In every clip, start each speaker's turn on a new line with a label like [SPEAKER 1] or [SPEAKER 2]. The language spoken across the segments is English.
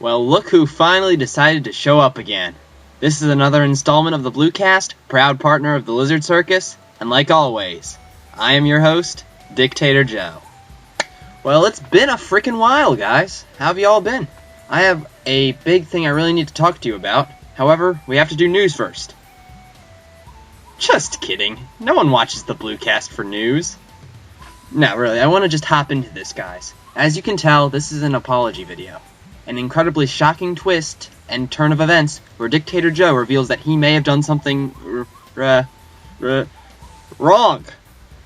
[SPEAKER 1] Well, look who finally decided to show up again. This is another installment of the BlueCast, proud partner of the Lizard Circus, and like always, I am your host, Dictator Joe. Well, it's been a freaking while, guys. How have you all been? I have a big thing I really need to talk to you about. However, we have to do news first. Just kidding. No one watches the BlueCast for news. No, really, I want to just hop into this, guys. As you can tell, this is an apology video. An incredibly shocking twist and turn of events where Dictator Joe reveals that he may have done something wrong.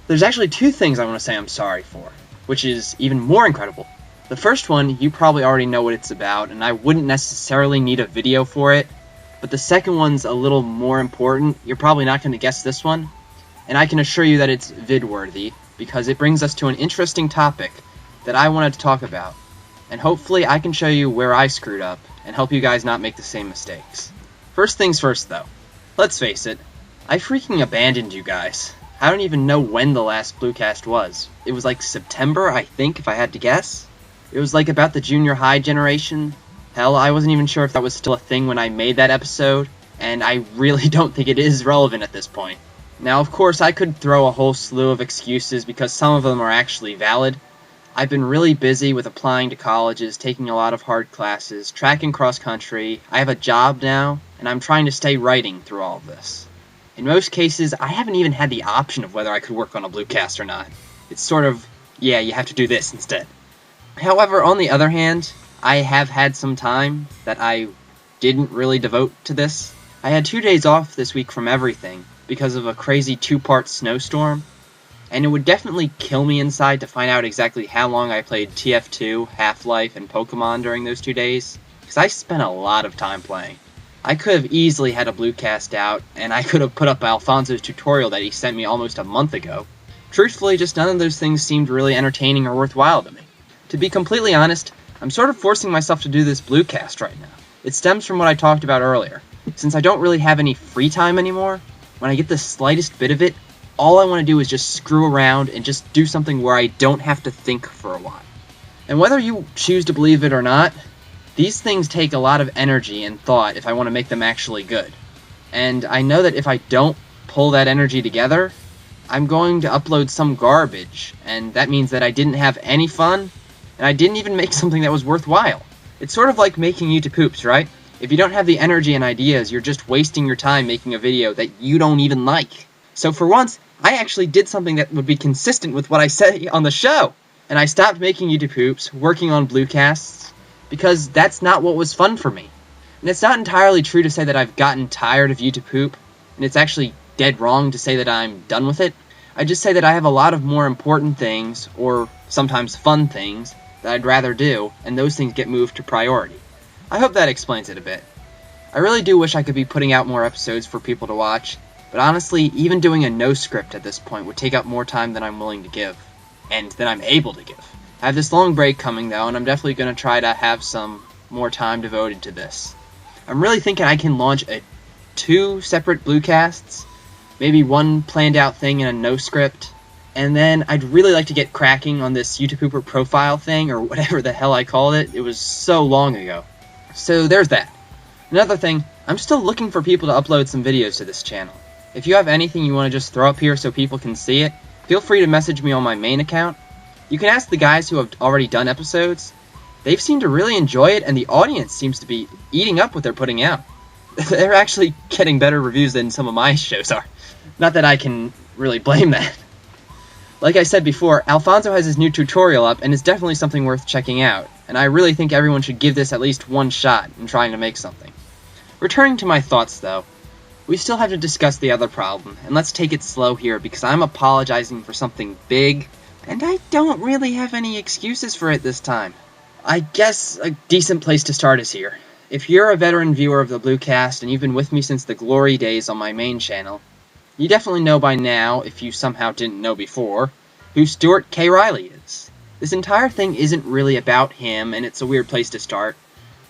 [SPEAKER 1] There's actually two things I want to say I'm sorry for, which is even more incredible. The first one, you probably already know what it's about, and I wouldn't necessarily need a video for it. But the second one's a little more important. You're probably not going to guess this one. And I can assure you that it's vid-worthy, because it brings us to an interesting topic that I wanted to talk about. And hopefully I can show you where I screwed up, and help you guys not make the same mistakes. First things first, though. Let's face it, I freaking abandoned you guys. I don't even know when the last BlueCast was. It was like September, I think, if I had to guess. It was like about the junior high generation. Hell, I wasn't even sure if that was still a thing when I made that episode, and I really don't think it is relevant at this point. Now, of course, I could throw a whole slew of excuses because some of them are actually valid. I've been really busy with applying to colleges, taking a lot of hard classes, tracking cross-country, I have a job now, and I'm trying to stay writing through all of this. In most cases, I haven't even had the option of whether I could work on a BlueCast or not. It's sort of, yeah, you have to do this instead. However, on the other hand, I have had some time that I didn't really devote to this. I had 2 days off this week from everything because of a crazy 2-part snowstorm. And it would definitely kill me inside to find out exactly how long I played TF2, Half-Life, and Pokemon during those 2 days, because I spent a lot of time playing. I could have easily had a BlueCast out, and I could have put up Alfonso's tutorial that he sent me almost a month ago. Truthfully, just none of those things seemed really entertaining or worthwhile to me. To be completely honest, I'm sort of forcing myself to do this BlueCast right now. It stems from what I talked about earlier. Since I don't really have any free time anymore, when I get the slightest bit of it, all I want to do is just screw around and just do something where I don't have to think for a while. And whether you choose to believe it or not, these things take a lot of energy and thought if I want to make them actually good. And I know that if I don't pull that energy together, I'm going to upload some garbage, and that means that I didn't have any fun, and I didn't even make something that was worthwhile. It's sort of like making YouTube poops, right? If you don't have the energy and ideas, you're just wasting your time making a video that you don't even like. So for once, I actually did something that would be consistent with what I said on the show. And I stopped making YouTube poops, working on BlueCasts, because that's not what was fun for me. And it's not entirely true to say that I've gotten tired of YouTube poop, and it's actually dead wrong to say that I'm done with it. I just say that I have a lot of more important things, or sometimes fun things, that I'd rather do, and those things get moved to priority. I hope that explains it a bit. I really do wish I could be putting out more episodes for people to watch, but honestly, even doing a no script at this point would take up more time than I'm willing to give, and than I'm able to give. I have this long break coming though, and I'm definitely going to try to have some more time devoted to this. I'm really thinking I can launch 2 separate BlueCasts, maybe one planned out thing and a no script, and then I'd really like to get cracking on this YouTube Pooper profile thing, or whatever the hell I called it. It was so long ago. So there's that. Another thing, I'm still looking for people to upload some videos to this channel. If you have anything you want to just throw up here so people can see it, feel free to message me on my main account. You can ask the guys who have already done episodes. They've seemed to really enjoy it, and the audience seems to be eating up what they're putting out. They're actually getting better reviews than some of my shows are. Not that I can really blame that. Like I said before, Alfonso has his new tutorial up, and it's definitely something worth checking out, and I really think everyone should give this at least one shot in trying to make something. Returning to my thoughts, though, we still have to discuss the other problem, and let's take it slow here because I'm apologizing for something big, and I don't really have any excuses for it this time. I guess a decent place to start is here. If you're a veteran viewer of the BlueCast and you've been with me since the glory days on my main channel, you definitely know by now, if you somehow didn't know before, who Stuart K. Riley is. This entire thing isn't really about him, and it's a weird place to start.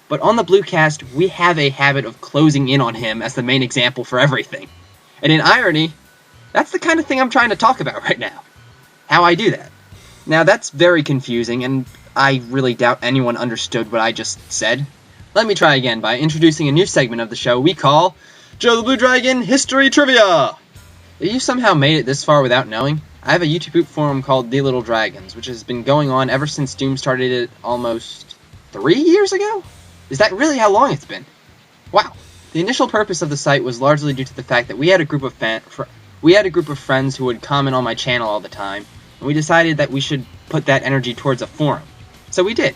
[SPEAKER 1] But on the BlueCast, we have a habit of closing in on him as the main example for everything. And in irony, that's the kind of thing I'm trying to talk about right now. How I do that. Now that's very confusing, and I really doubt anyone understood what I just said. Let me try again by introducing a new segment of the show we call Joe the Blue Dragon History Trivia! If you somehow made it this far without knowing, I have a YouTube forum called The Little Dragons, which has been going on ever since Doom started it almost 3 years ago? Is that really how long it's been? Wow. The initial purpose of the site was largely due to the fact that we had a group of friends who would comment on my channel all the time, and we decided that we should put that energy towards a forum. So we did.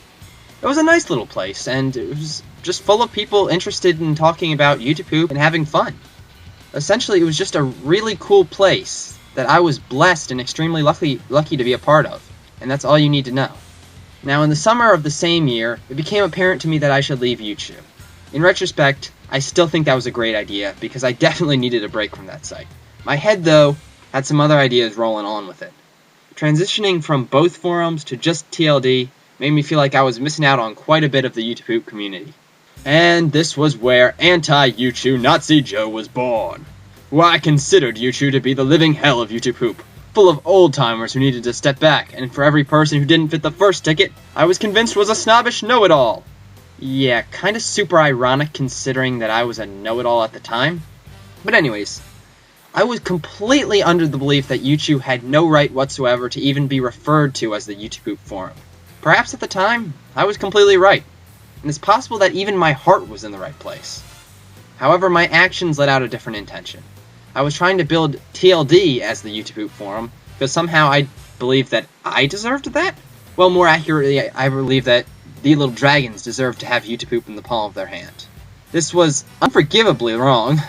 [SPEAKER 1] It was a nice little place, and it was just full of people interested in talking about YouTube and having fun. Essentially, it was just a really cool place that I was blessed and extremely lucky to be a part of, and that's all you need to know. Now, in the summer of the same year, it became apparent to me that I should leave YouTube. In retrospect, I still think that was a great idea, because I definitely needed a break from that site. My head, though, had some other ideas rolling on with it. Transitioning from both forums to just TLD made me feel like I was missing out on quite a bit of the YouTube community. And this was where anti-YouTube Nazi Joe was born. Where I considered YouTube to be the living hell of YouTube, full of old-timers who needed to step back, and for every person who didn't fit the first ticket, I was convinced was a snobbish know-it-all. Yeah, kinda super ironic considering that I was a know-it-all at the time. But anyways, I was completely under the belief that YouTube had no right whatsoever to even be referred to as the YouTube forum. Perhaps at the time, I was completely right, and it's possible that even my heart was in the right place. However, my actions let out a different intention. I was trying to build TLD as the YouTube forum, because somehow I believed that I deserved that? Well, more accurately, I believe that the Little Dragons deserved to have YouTube in the palm of their hand. This was unforgivably wrong,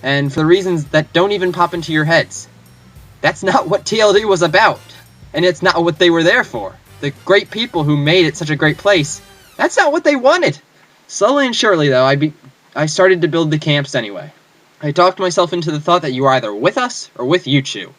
[SPEAKER 1] and for the reasons that don't even pop into your heads. That's not what TLD was about, and it's not what they were there for. The great people who made it such a great place, that's not what they wanted. Slowly and surely, though, I started to build the camps anyway. I talked myself into the thought that you were either with us or with YouTube,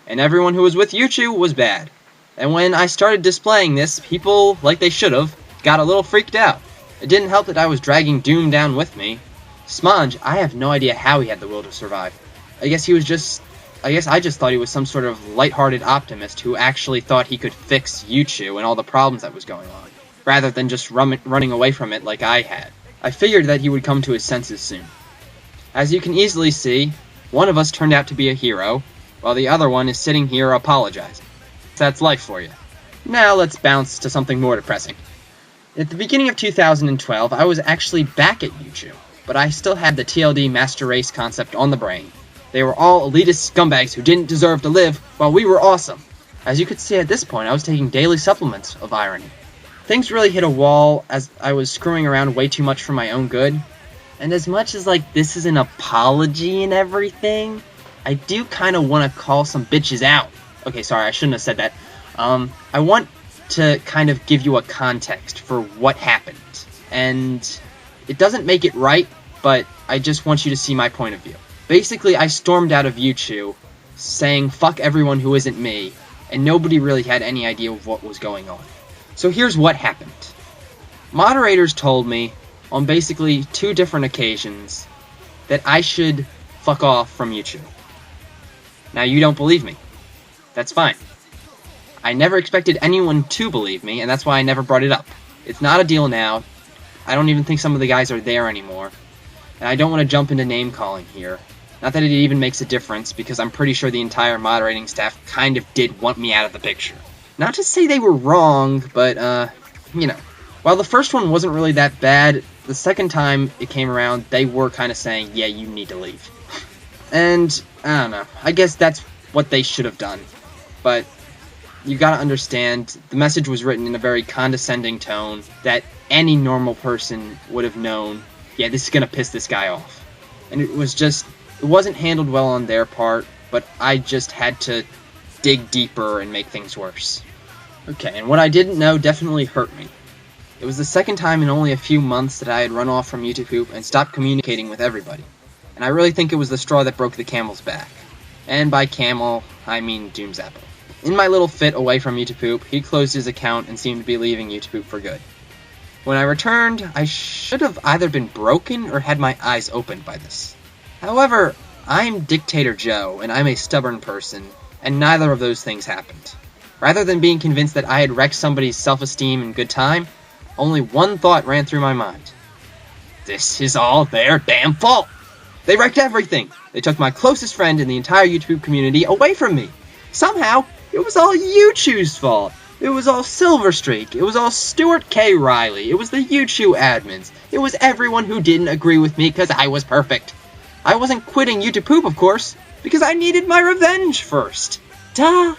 [SPEAKER 1] and everyone who was with YouTube was bad. And when I started displaying this, people, like they should have, got a little freaked out. It didn't help that I was dragging Doom down with me. Sponge, I have no idea how he had the will to survive. I guess I just thought he was some sort of lighthearted optimist who actually thought he could fix YouTube and all the problems that was going on, rather than just running away from it like I had. I figured that he would come to his senses soon. As you can easily see, one of us turned out to be a hero, while the other one is sitting here apologizing. That's life for you. Now let's bounce to something more depressing. At the beginning of 2012, I was actually back at YouTube, but I still had the TLD Master Race concept on the brain. They were all elitist scumbags who didn't deserve to live, while we were awesome. As you could see at this point, I was taking daily supplements of irony. Things really hit a wall as I was screwing around way too much for my own good. And as much as, this is an apology and everything, I do kind of want to call some bitches out. Okay, sorry, I shouldn't have said that. I want to kind of give you a context for what happened. And it doesn't make it right, but I just want you to see my point of view. Basically, I stormed out of YouTube, saying fuck everyone who isn't me, and nobody really had any idea of what was going on. So here's what happened. Moderators told me, on basically 2 different occasions, that I should fuck off from YouTube. Now, you don't believe me. That's fine. I never expected anyone to believe me, and that's why I never brought it up. It's not a deal now. I don't even think some of the guys are there anymore. And I don't want to jump into name-calling here. Not that it even makes a difference, because I'm pretty sure the entire moderating staff kind of did want me out of the picture. Not to say they were wrong, but, While the first one wasn't really that bad, the second time it came around, they were kind of saying, yeah, you need to leave. And, I don't know, I guess that's what they should have done. But, you gotta understand, the message was written in a very condescending tone that any normal person would have known, yeah, this is gonna piss this guy off. And it wasn't handled well on their part, but I just had to dig deeper and make things worse. Okay, and what I didn't know definitely hurt me. It was the second time in only a few months that I had run off from YouTube and stopped communicating with everybody. And I really think it was the straw that broke the camel's back. And by camel, I mean Doom's apple. In my little fit away from YouTube, he closed his account and seemed to be leaving YouTube for good. When I returned, I should have either been broken or had my eyes opened by this. However, I'm Dictator Joe, and I'm a stubborn person, and neither of those things happened. Rather than being convinced that I had wrecked somebody's self-esteem and good time, only one thought ran through my mind. This is all their damn fault. They wrecked everything. They took my closest friend in the entire YouTube community away from me. Somehow, it was all YouTube's fault. It was all Silverstreak. It was all Stuart K. Riley. It was the YouTube admins. It was everyone who didn't agree with me because I was perfect. I wasn't quitting YouTube, of course, because I needed my revenge first. Duh.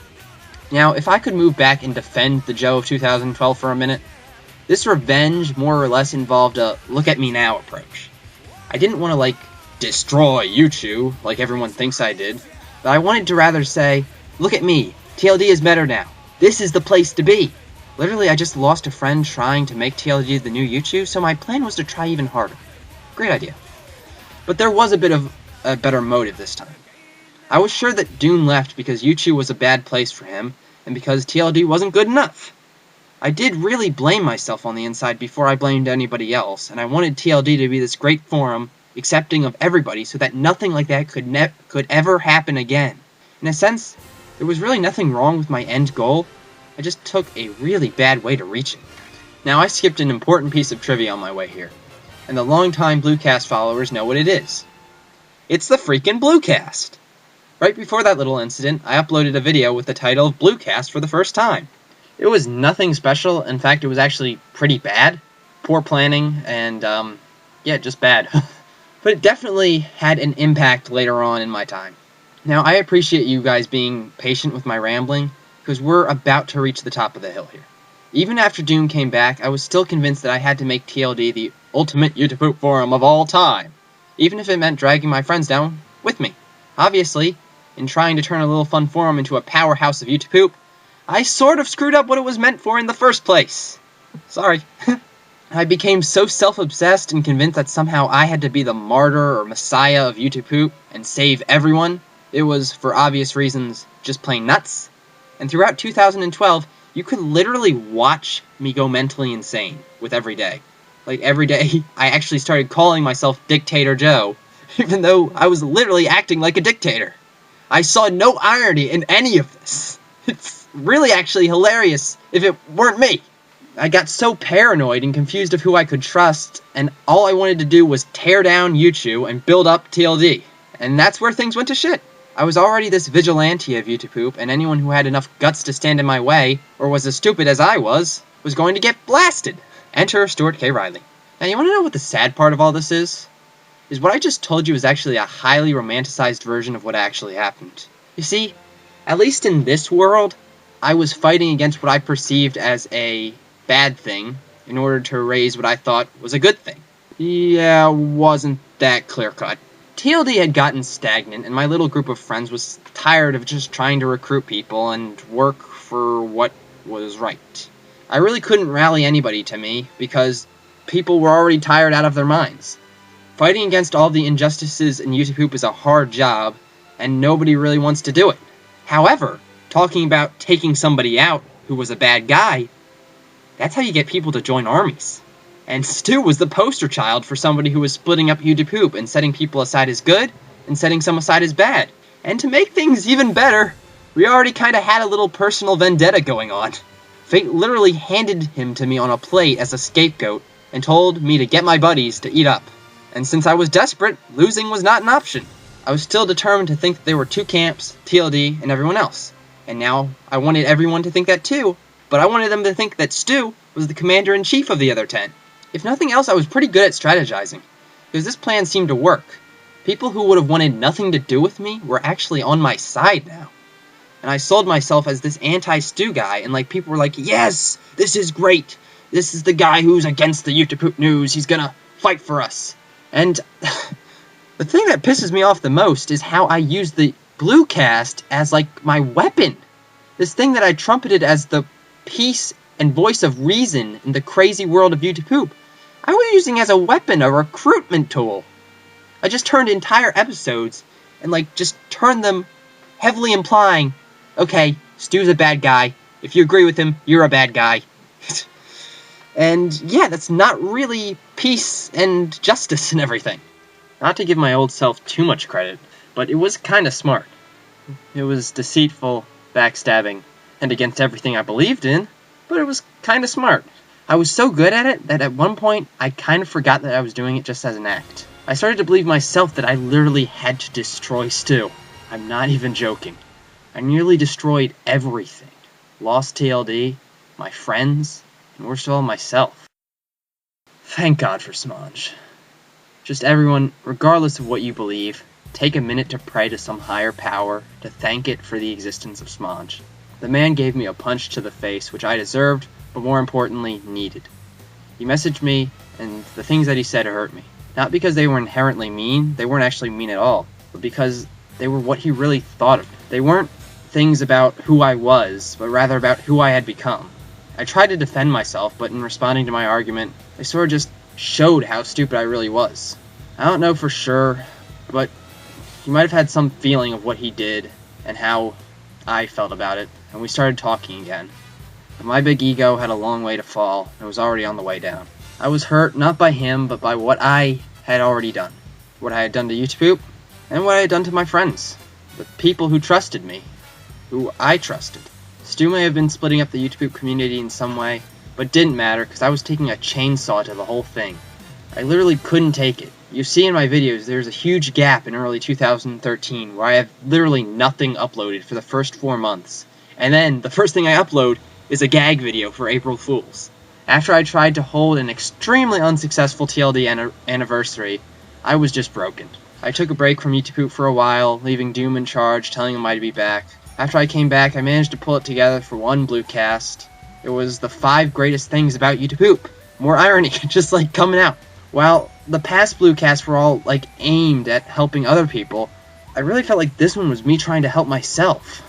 [SPEAKER 1] Now, if I could move back and defend the Joe of 2012 for a minute, this revenge more or less involved a look-at-me-now approach. I didn't want to, destroy YouTube, like everyone thinks I did, but I wanted to rather say, look at me, TLD is better now. This is the place to be. Literally, I just lost a friend trying to make TLD the new YouTube, so my plan was to try even harder. Great idea. But there was a bit of a better motive this time. I was sure that Dune left because YouTube was a bad place for him, and because TLD wasn't good enough. I did really blame myself on the inside before I blamed anybody else, and I wanted TLD to be this great forum, accepting of everybody, so that nothing like that could ever happen again. In a sense, there was really nothing wrong with my end goal. I just took a really bad way to reach it. Now, I skipped an important piece of trivia on my way here, and the longtime BlueCast followers know what it is. It's the freaking BlueCast! Right before that little incident, I uploaded a video with the title of BlueCast for the first time. It was nothing special. In fact, it was actually pretty bad. Poor planning, and, just bad. But it definitely had an impact later on in my time. Now, I appreciate you guys being patient with my rambling, because we're about to reach the top of the hill here. Even after Doom came back, I was still convinced that I had to make TLD the ultimate YouTube forum of all time, even if it meant dragging my friends down with me. Obviously, in trying to turn a little fun forum into a powerhouse of YouTube, I sort of screwed up what it was meant for in the first place. Sorry. I became so self-obsessed and convinced that somehow I had to be the martyr or messiah of YouTube and save everyone. It was, for obvious reasons, just plain nuts. And throughout 2012, you could literally watch me go mentally insane with every day. Every day, I actually started calling myself Dictator Joe, even though I was literally acting like a dictator. I saw no irony in any of this. It's really actually hilarious if it weren't me. I got so paranoid and confused of who I could trust, and all I wanted to do was tear down YouTube and build up TLD. And that's where things went to shit. I was already this vigilante of YouTube, and anyone who had enough guts to stand in my way, or was as stupid as I was going to get blasted. Enter Stuart K. Riley. Now, you want to know what the sad part of all this is? Is what I just told you is actually a highly romanticized version of what actually happened. You see, at least in this world, I was fighting against what I perceived as a bad thing in order to raise what I thought was a good thing. Yeah, wasn't that clear-cut. TLD had gotten stagnant, and my little group of friends was tired of just trying to recruit people and work for what was right. I really couldn't rally anybody to me, because people were already tired out of their minds. Fighting against all the injustices in YouTube is a hard job, and nobody really wants to do it. However, talking about taking somebody out who was a bad guy, that's how you get people to join armies. And Stu was the poster child for somebody who was splitting up YouTube and setting people aside as good and setting some aside as bad. And to make things even better, we already kind of had a little personal vendetta going on. Fate literally handed him to me on a plate as a scapegoat and told me to get my buddies to eat up. And since I was desperate, losing was not an option. I was still determined to think that there were two camps, TLD and everyone else. And now I wanted everyone to think that too, but I wanted them to think that Stu was the commander-in-chief of the other 10. If nothing else, I was pretty good at strategizing, because this plan seemed to work. People who would have wanted nothing to do with me were actually on my side now. And I sold myself as this anti-Stu guy, and people were like, yes, this is great. This is the guy who's against the YouTube news. He's gonna fight for us. And the thing that pisses me off the most is how I used the BlueCast as my weapon. This thing that I trumpeted as the peace and voice of reason in the crazy world of YouTube, I was using as a weapon, a recruitment tool. I just turned entire episodes and just turned them heavily implying, okay, Stu's a bad guy. If you agree with him, you're a bad guy. And yeah, that's not really peace and justice and everything. Not to give my old self too much credit, but it was kind of smart. It was deceitful, backstabbing, and against everything I believed in, but it was kind of smart. I was so good at it that at one point I kind of forgot that I was doing it just as an act. I started to believe myself that I literally had to destroy Stu. I'm not even joking. I nearly destroyed everything. Lost TLD, my friends, and worst of all, myself. Thank God for Smonge. Just everyone, regardless of what you believe, take a minute to pray to some higher power, to thank it for the existence of Smonge. The man gave me a punch to the face, which I deserved, but more importantly, needed. He messaged me, and the things that he said hurt me. Not because they were inherently mean, they weren't actually mean at all, but because they were what he really thought of me. They weren't things about who I was, but rather about who I had become. I tried to defend myself, but in responding to my argument, I sort of just showed how stupid I really was. I don't know for sure, but he might have had some feeling of what he did and how I felt about it, and we started talking again. But my big ego had a long way to fall, and was already on the way down. I was hurt not by him, but by what I had already done. What I had done to YouTube, and what I had done to my friends. The people who trusted me. Who I trusted. Stu may have been splitting up the YouTube community in some way, but it didn't matter because I was taking a chainsaw to the whole thing. I literally couldn't take it. You see in my videos there's a huge gap in early 2013 where I have literally nothing uploaded for the first 4 months. And then the first thing I upload is a gag video for April Fools. After I tried to hold an extremely unsuccessful TLD anniversary, I was just broken. I took a break from YouTube for a while, leaving Doom in charge, telling him I'd be back. After I came back, I managed to pull it together for one BlueCast. It was the 5 greatest things about YouTube. More irony, just like coming out. While the past BlueCasts were all like aimed at helping other people, I really felt like this one was me trying to help myself.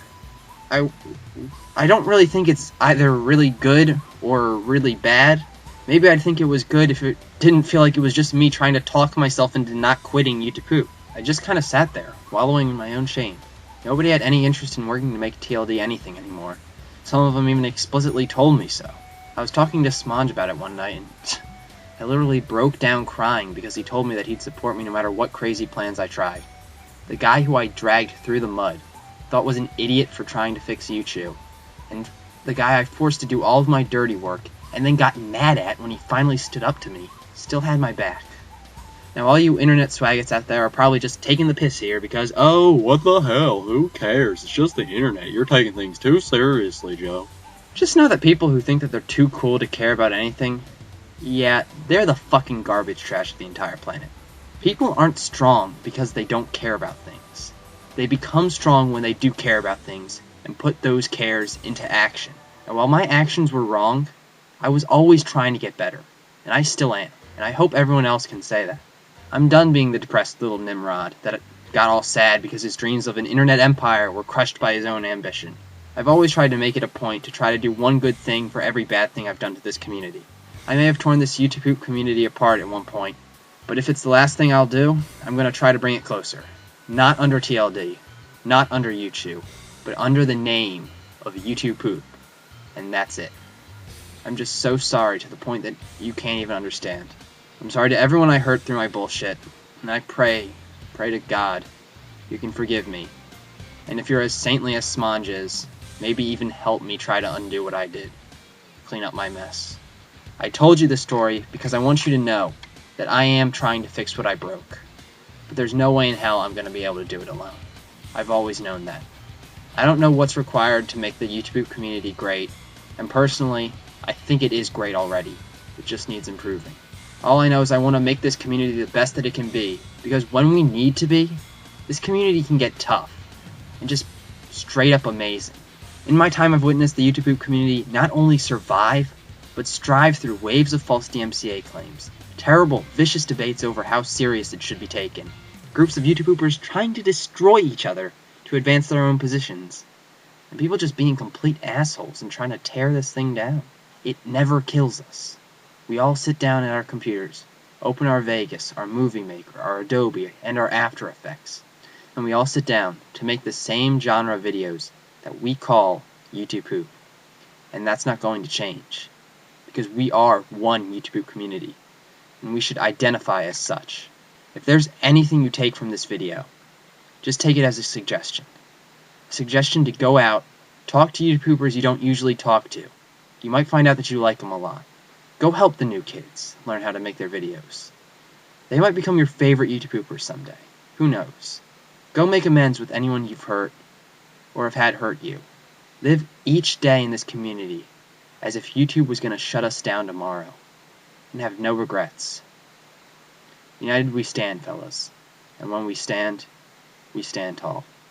[SPEAKER 1] I don't really think it's either really good or really bad. Maybe I'd think it was good if it didn't feel like it was just me trying to talk myself into not quitting YouTube. I just kind of sat there, wallowing in my own shame. Nobody had any interest in working to make TLD anything anymore. Some of them even explicitly told me so. I was talking to Smonge about it one night, and I literally broke down crying because he told me that he'd support me no matter what crazy plans I tried. The guy who I dragged through the mud, thought was an idiot for trying to fix YouTube, and the guy I forced to do all of my dirty work, and then got mad at when he finally stood up to me, still had my back. Now all you internet swaggots out there are probably just taking the piss here because, oh, what the hell, who cares, it's just the internet, you're taking things too seriously, Joe. Just know that people who think that they're too cool to care about anything, yeah, they're the fucking garbage trash of the entire planet. People aren't strong because they don't care about things. They become strong when they do care about things, and put those cares into action. And while my actions were wrong, I was always trying to get better, and I still am, and I hope everyone else can say that. I'm done being the depressed little Nimrod that got all sad because his dreams of an internet empire were crushed by his own ambition. I've always tried to make it a point to try to do one good thing for every bad thing I've done to this community. I may have torn this YouTube community apart at one point, but if it's the last thing I'll do, I'm going to try to bring it closer. Not under TLD, not under YouTube, but under the name of YouTube Poop. And that's it. I'm just so sorry to the point that you can't even understand. I'm sorry to everyone I hurt through my bullshit, and I pray to God you can forgive me. And if you're as saintly as Smonge is, maybe even help me try to undo what I did. Clean up my mess. I told you this story because I want you to know that I am trying to fix what I broke. But there's no way in hell I'm going to be able to do it alone. I've always known that. I don't know what's required to make the YouTube community great, and personally, I think it is great already. It just needs improving. All I know is I want to make this community the best that it can be, because when we need to be, this community can get tough, and just straight up amazing. In my time I've witnessed the YouTube community not only survive, but strive through waves of false DMCA claims, terrible, vicious debates over how serious it should be taken, groups of YouTubers trying to destroy each other to advance their own positions, and people just being complete assholes and trying to tear this thing down. It never kills us. We all sit down at our computers, open our Vegas, our Movie Maker, our Adobe, and our After Effects, and we all sit down to make the same genre of videos that we call YouTube Poop. And that's not going to change, because we are one YouTube community, and we should identify as such. If there's anything you take from this video, just take it as a suggestion. A suggestion to go out, talk to YouTubers you don't usually talk to. You might find out that you like them a lot. Go help the new kids learn how to make their videos. They might become your favorite YouTubers someday. Who knows? Go make amends with anyone you've hurt or have had hurt you. Live each day in this community as if YouTube was going to shut us down tomorrow, and have no regrets. United we stand, fellas, and when we stand tall.